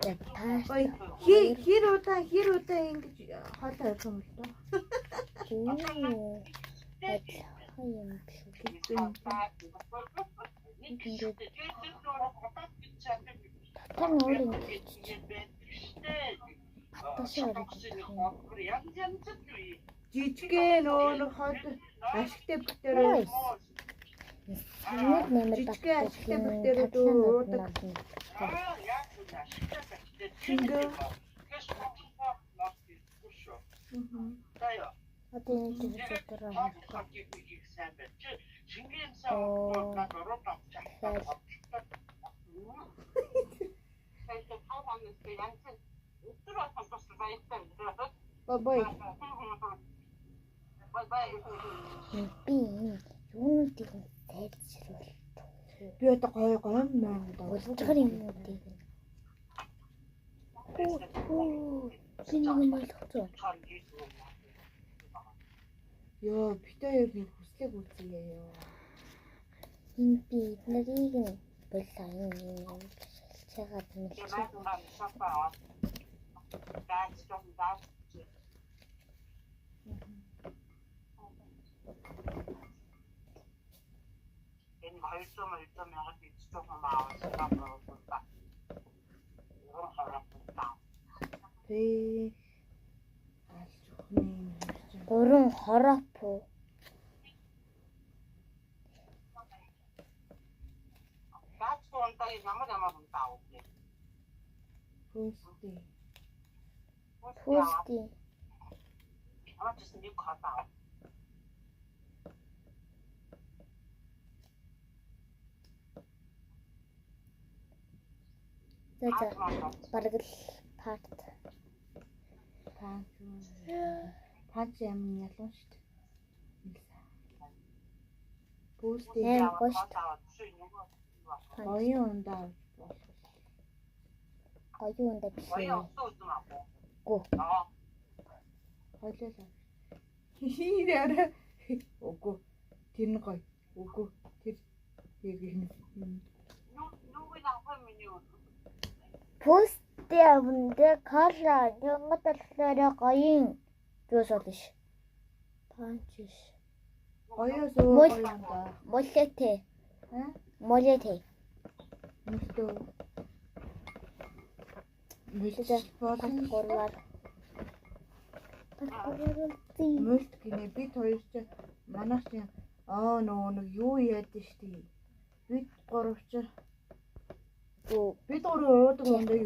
Ой, хэр удаа ингэж хоолой явах юм бол Оо. Хаяа юм биш үү? Татар нөр юм. жижигхэн нөр хол ашигтай бүтээрээ Санаад нэмэр жижигхэн ашигтай бүтээрээ уудаг. Шингөө. одоо энэ дээр Бабай. би юунуудыг сайжруулах. Би одоо гоё юм даа. Улцгар юмнуудыг. Синий малхцоо. Йоо, битээ би хүслэг үүсгье ёо. Энэ би эднэрийг нь болоо юм шалчаагаад мэлчих. Энэ хоёрсоо ягаад бичдэг юм аа. Тэ. Алж өхний. 3 хороп уу? Гаачтай ямар унтаа уу? Пүсти. Пүсти. Амарчс нэг хатаа. Бараг л парт. Панч юм ялуун шүү дээ. Пүсти. Гош. Оюун ундаа болох. Оюун ундаа биш. Гү. Хойлоо. Хийнээрээ. Үгүй. Тэр нь гоё. Үгүй. Тэр яг юм. Пүсти авандаа кала янгад талаараа гоёин жуус олш. Панчш. Гоёо суу юм да. Моллете. Моллете. Мөстөө. Мөлтөө гурлаар. Мөлт гинэ бид хоёр ч манайх чинь нэг юу яадаг штий. Бид гурав ч бид гурав уудаг юм даа.